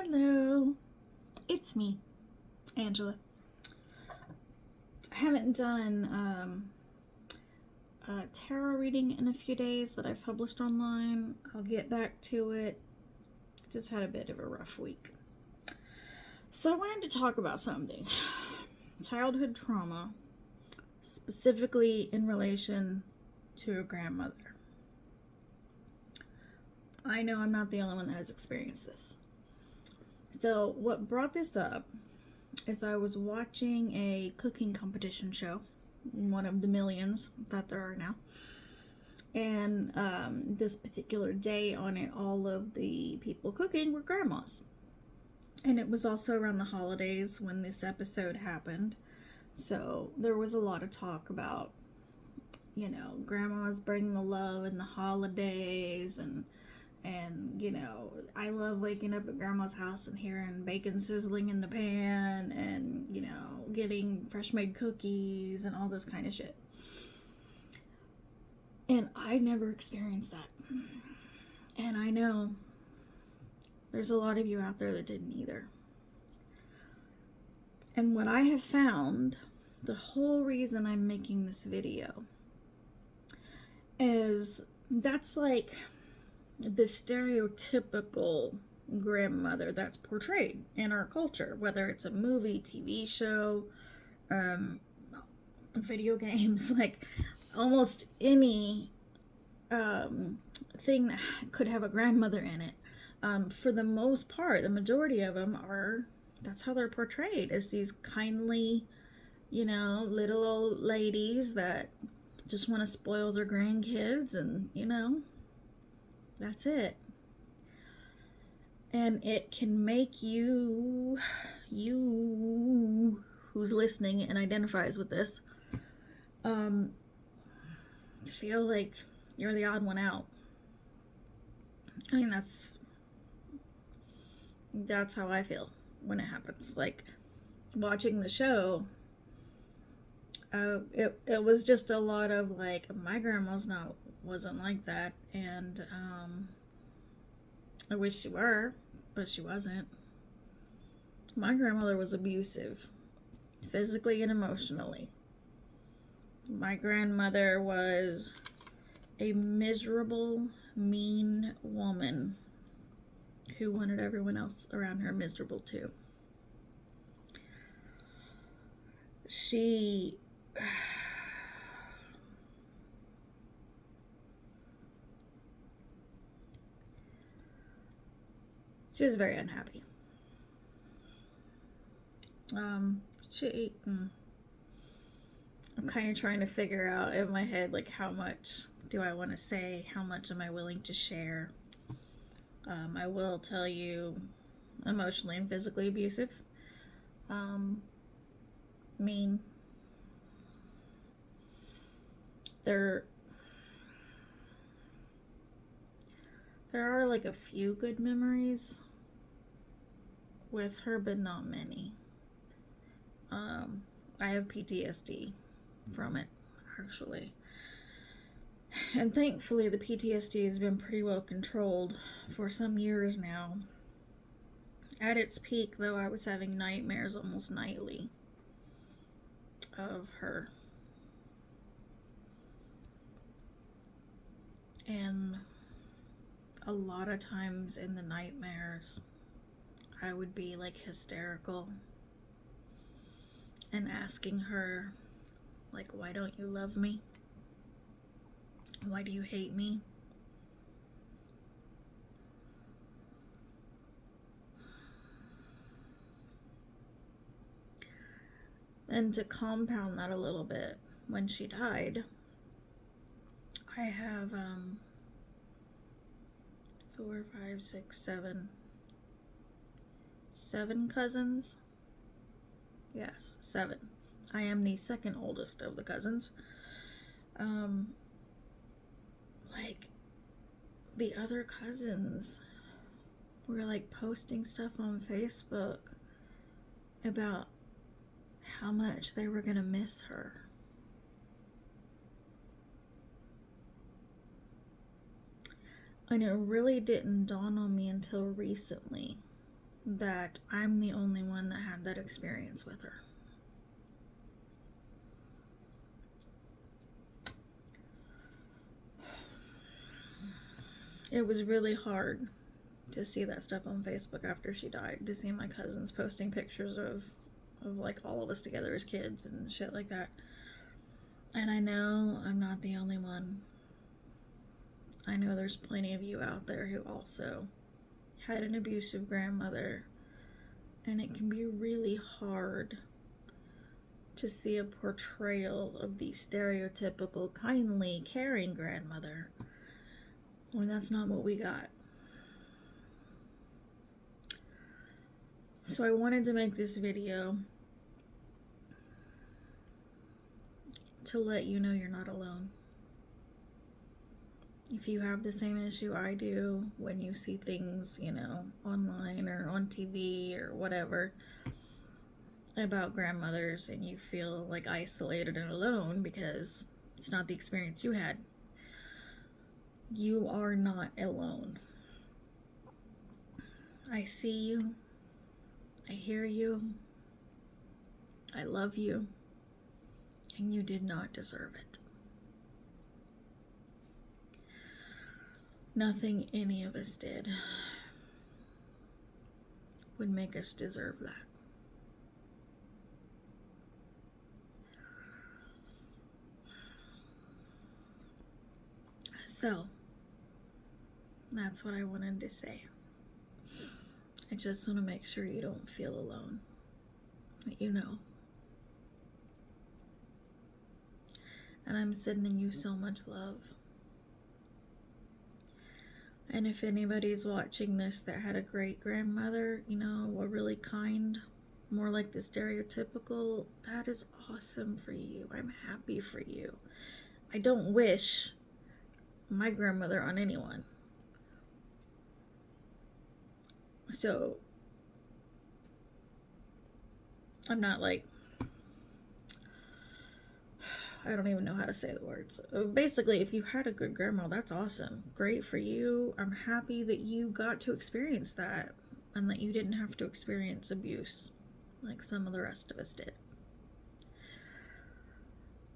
Hello, it's me, Angela. I haven't done a tarot reading in a few days that I've published online. I'll get back to it. Just had a bit of a rough week. So I wanted to talk about something. Childhood trauma, specifically in relation to a grandmother. I know I'm not the only one that has experienced this. So what brought this up is I was watching a cooking competition show, one of the millions that there are now. And this particular day on it, all of the people cooking were grandmas. And it was also around the holidays when this episode happened. So there was a lot of talk about, grandmas bringing the love in the holidays and I love waking up at grandma's house and hearing bacon sizzling in the pan and, getting fresh made cookies and all this kind of shit. And I never experienced that. And I know there's a lot of you out there that didn't either. And what I have found, the whole reason I'm making this video is that's like the stereotypical grandmother that's portrayed in our culture, whether it's a movie, TV show, video games, like almost any thing that could have a grandmother in it. For the most part, the majority of them that's how they're portrayed, as these kindly, little old ladies that just want to spoil their grandkids and, that's it. And it can make you who's listening and identifies with this, feel like you're the odd one out. I mean, that's how I feel when it happens. Like, watching the show, it was just a lot of like, my grandma's wasn't like that, and I wish she were, but she wasn't. My grandmother was abusive, physically and emotionally. My grandmother was a miserable, mean woman who wanted everyone else around her miserable too. She was very unhappy. I'm kind of trying to figure out in my head, like, how much do I want to say? How much am I willing to share? I will tell you, emotionally and physically abusive. Mean. There are like a few good memories with her, but not many. I have PTSD from it, actually. And thankfully, the PTSD has been pretty well controlled for some years now. At its peak, though, I was having nightmares almost nightly of her. And a lot of times in the nightmares, I would be like hysterical and asking her, like, why don't you love me? Why do you hate me? And to compound that a little bit, when she died, I have 4, 5, 6, 7 cousins. Yes, 7. I am the second oldest of the cousins. Like, the other cousins were like posting stuff on Facebook about how much they were gonna miss her. And it really didn't dawn on me until recently that I'm the only one that had that experience with her. It was really hard to see that stuff on Facebook after she died, to see my cousins posting pictures of like all of us together as kids and shit like that. And I know I'm not the only one. I know there's plenty of you out there who also had an abusive grandmother, and it can be really hard to see a portrayal of the stereotypical kindly, caring grandmother when that's not what we got. So I wanted to make this video to let you know you're not alone. If you have the same issue I do when you see things, you know, online or on TV or whatever about grandmothers, and you feel like isolated and alone because it's not the experience you had, you are not alone. I see you. I hear you. I love you. And you did not deserve it. Nothing any of us did would make us deserve that. So, that's what I wanted to say. I just want to make sure you don't feel alone. That you know. And I'm sending you so much love. And if anybody's watching this that had a great grandmother, you know, a really kind, more like the stereotypical, that is awesome for you. I'm happy for you. I don't wish my grandmother on anyone. So, I'm not like, I don't even know how to say the words. Basically, if you had a good grandma, that's awesome. Great for you. I'm happy that you got to experience that and that you didn't have to experience abuse like some of the rest of us did.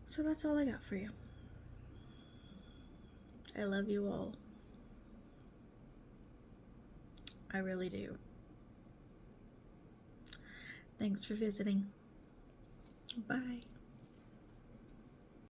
So that's all I got for you. I love you all. I really do. Thanks for visiting. Bye.